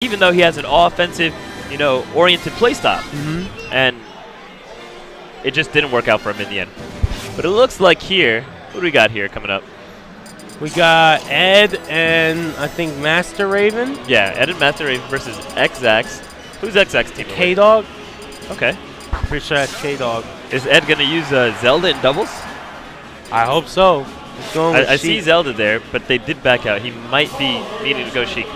even though he has an all-offensive, oriented playstyle. And it just didn't work out for him in the end. But it looks like here, what do we got here coming up? We got Ed and I think Master Raven. Yeah, Ed and Master Raven versus Xzax. Who's Xzax team? K-Dog. Okay. Pretty sure that's K-Dog. Is Ed going to use Zelda in doubles? I hope so. He's going with I see Zelda there, but they did back out. He might be needing to go Sheik.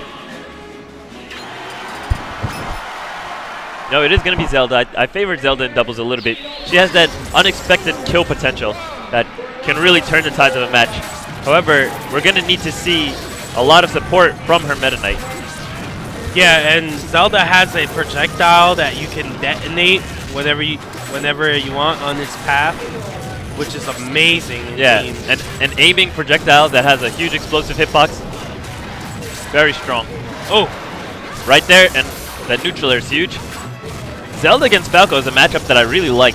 No, it is going to be Zelda. I favored Zelda in doubles a little bit. She has that unexpected kill potential that can really turn the tides of a match. However, we're going to need to see a lot of support from her Meta Knight. Yeah, and Zelda has a projectile that you can detonate whenever you want on its path, which is amazing. Yeah, and an aiming projectile that has a huge explosive hitbox. Very strong. Oh, right there, and that neutral air is huge. Zelda against Falco is a matchup that I really like.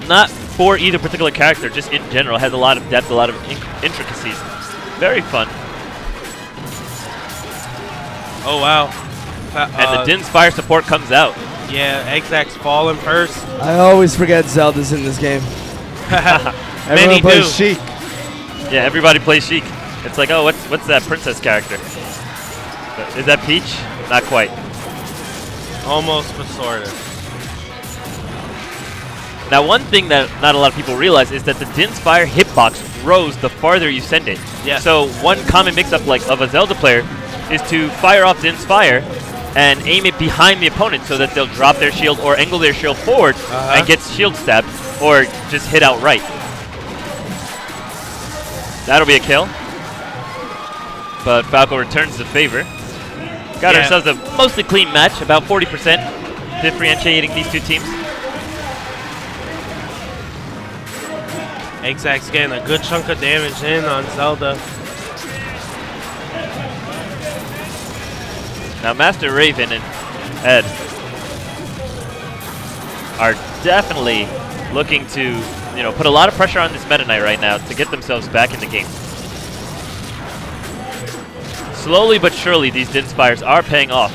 Not for either particular character, just in general. Has a lot of depth, a lot of intricacies. Very fun. Oh, wow. And the Din's Fire support comes out. Yeah, Xzax falling first. I always forget Zelda's in this game. Many plays do. Sheik. Yeah, everybody plays Sheik. It's like, oh, what's that princess character? Is that Peach? Not quite. Almost, but sort of. Now, one thing that not a lot of people realize is that the Din's Fire hitbox grows the farther you send it. Yeah. So one common mix-up of a Zelda player is to fire off Din's Fire and aim it behind the opponent so that they'll drop their shield or angle their shield forward and get shield stabbed or just hit outright. That'll be a kill. But Falco returns the favor. Got ourselves a mostly clean match, about 40% differentiating these two teams. Xzax getting a good chunk of damage in on Zelda. Now Master Raven and Ed are definitely looking to, put a lot of pressure on this Meta Knight right now to get themselves back in the game. Slowly but surely, these Din Spires are paying off.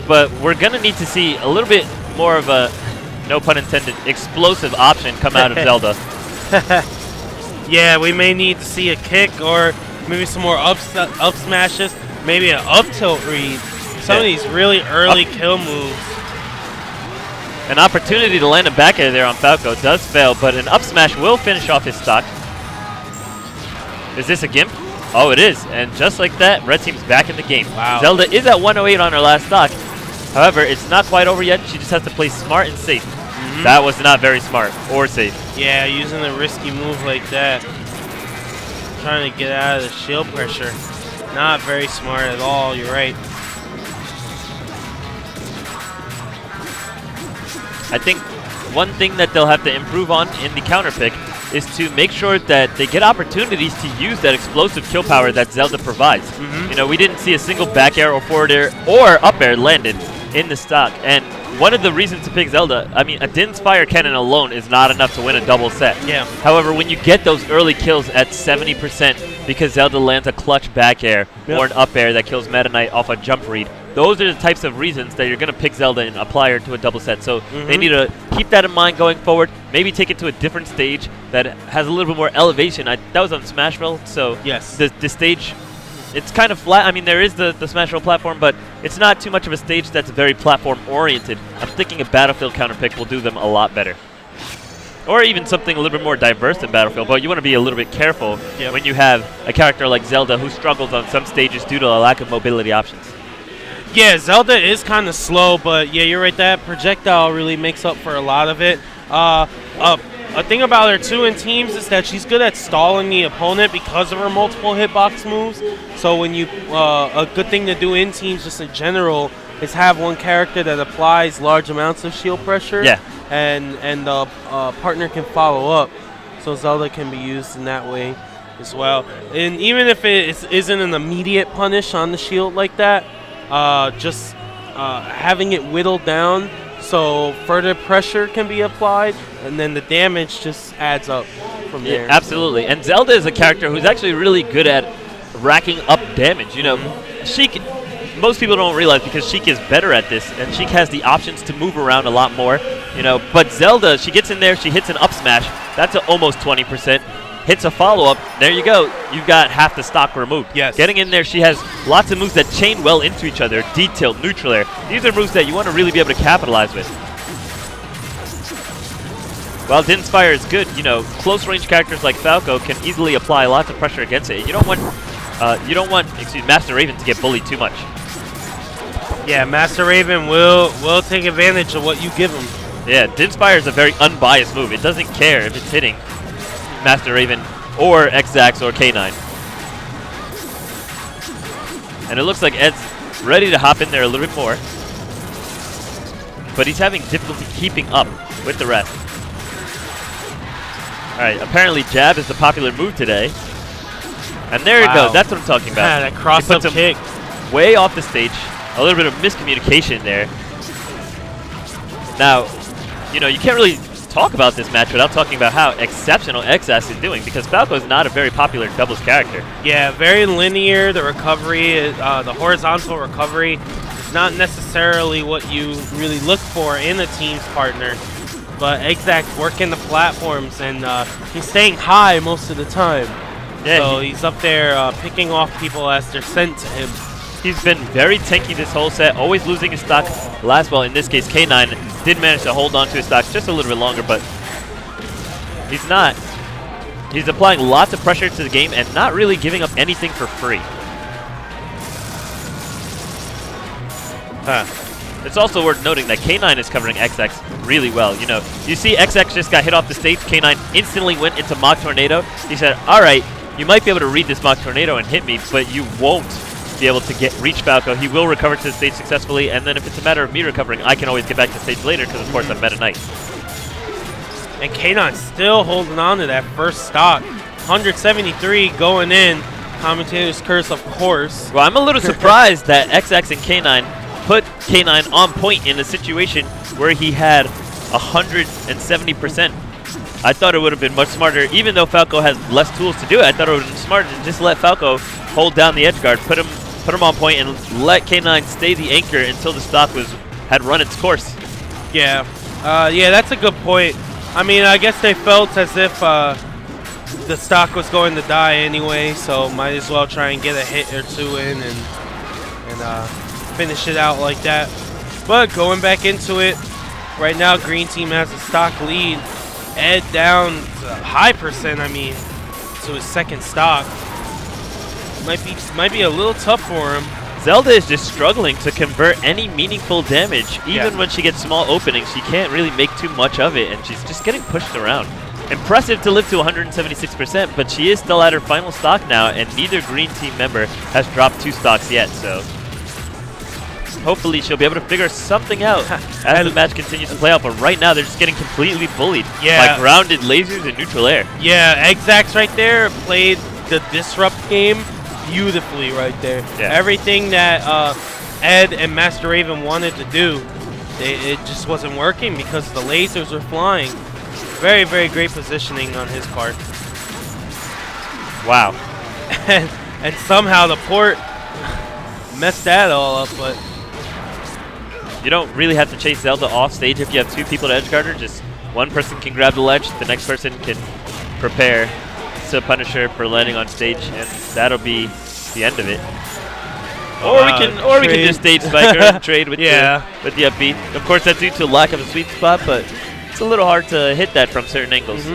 But we're going to need to see a little bit more of a, no pun intended, explosive option come out of Zelda. Yeah, we may need to see a kick or maybe some more up smashes, maybe an up tilt read. Some of these really early kill moves. An opportunity to land a back air there on Falco does fail, but an up smash will finish off his stock. Is this a Gimp? Oh, it is. And just like that, Red Team's back in the game. Wow. Zelda is at 108 on her last stock. However, it's not quite over yet. She just has to play smart and safe. That was not very smart or safe. Yeah, using a risky move like that. Trying to get out of the shield pressure. Not very smart at all, you're right. I think one thing that they'll have to improve on in the counter pick is to make sure that they get opportunities to use that explosive kill power that Zelda provides. We didn't see a single back air or forward air or up air landed in the stock. And one of the reasons to pick Zelda, a Din's Fire cannon alone is not enough to win a double set. Yeah. However, when you get those early kills at 70% because Zelda lands a clutch back air or an up air that kills Meta Knight off a jump read, those are the types of reasons that you're going to pick Zelda and apply her to a double set. So they need to keep that in mind going forward. Maybe take it to a different stage that has a little bit more elevation. That was on Smashville, so yes, the stage, it's kind of flat. There is the Smashville platform, but it's not too much of a stage that's very platform-oriented. I'm thinking a Battlefield counter pick will do them a lot better. Or even something a little bit more diverse than Battlefield, but you want to be a little bit careful when you have a character like Zelda who struggles on some stages due to a lack of mobility options. Yeah, Zelda is kind of slow, but yeah, you're right. That projectile really makes up for a lot of it. A thing about her, too, in teams is that she's good at stalling the opponent because of her multiple hitbox moves. So when you, a good thing to do in teams just in general is have one character that applies large amounts of shield pressure. Yeah. And the partner can follow up. So Zelda can be used in that way as well. And even if it isn't an immediate punish on the shield like that, just having it whittled down so further pressure can be applied, and then the damage just adds up from there. Yeah, absolutely. And Zelda is a character who's actually really good at racking up damage. Sheik most people don't realize, because Sheik is better at this, and Sheik has the options to move around a lot more, you know. But Zelda, she gets in there, she hits an up smash. That's almost 20%. Hits a follow-up. There you go. You've got half the stock removed. Yes. Getting in there, she has lots of moves that chain well into each other. Detailed, neutral air. These are moves that you want to really be able to capitalize with. While Din's Fire is good, you know, close-range characters like Falco can easily apply lots of pressure against it. You don't want, Master Raven to get bullied too much. Yeah, Master Raven will take advantage of what you give him. Yeah, Din's Fire is a very unbiased move. It doesn't care if it's hitting Master Raven or Xzax or K9. And it looks like Ed's ready to hop in there a little bit more. But he's having difficulty keeping up with the rest. Alright, apparently jab is the popular move today. And there you go, that's what I'm talking about. That cross-up kick. Way off the stage. A little bit of miscommunication there. Now, you know, you can't really talk about this match without talking about how exceptional Xzax is doing, because Falco is not a very popular doubles character. Yeah, very linear. The recovery, the horizontal recovery is not necessarily what you really look for in a team's partner. But Xzax working the platforms, and he's staying high most of the time. Yeah, so he's up there picking off people as they're sent to him. He's been very tanky this whole set, always losing his stock last ball. In this case, K9 did manage to hold on to his stock just a little bit longer, but he's not. He's applying lots of pressure to the game and not really giving up anything for free. It's also worth noting that K9 is covering Xzax really well. You know, you see Xzax just got hit off the stage. K9 instantly went into Mach Tornado. He said, all right, you might be able to read this Mach Tornado and hit me, but you won't be able to reach Falco. He will recover to the stage successfully, and then if it's a matter of me recovering, I can always get back to stage later, because of course I'm Meta Knight. And K9 still holding on to that first stock. 173 going in. Commentator's curse, of course. Well, I'm a little surprised that Xzax and K9 put K9 on point in a situation where he had 170%. I thought it would have been much smarter, even though Falco has less tools to do it. I thought it would have been smarter to just let Falco hold down the edge guard, put him on point, and let K9 stay the anchor until the stock had run its course. Yeah, yeah, that's a good point. I mean, I guess they felt as if the stock was going to die anyway, so might as well try and get a hit or two in and finish it out like that. But going back into it, right now Green Team has a stock lead. Ed down to high percent, I mean, to his second stock. Might be a little tough for him. Zelda is just struggling to convert any meaningful damage. Even when she gets small openings, she can't really make too much of it, and she's just getting pushed around. Impressive to live to 176%, but she is still at her final stock now, and neither Green Team member has dropped 2 stocks yet, so hopefully she'll be able to figure something out as the match continues to play out. But right now, they're just getting completely bullied by grounded lasers and neutral air. Yeah, Xzax right there played the disrupt game beautifully right there. Yeah. Everything that Ed and Master Raven wanted to do, it just wasn't working because the lasers were flying. Very, very great positioning on his part. Wow. and somehow the port messed that all up, but you don't really have to chase Zelda off stage if you have 2 people to edge guard her. Just one person can grab the ledge, the next person can prepare to punish her for landing on stage, and that'll be the end of it. Or we can just stage spike her and trade with the upbeat. Of course, that's due to lack of a sweet spot, but it's a little hard to hit that from certain angles.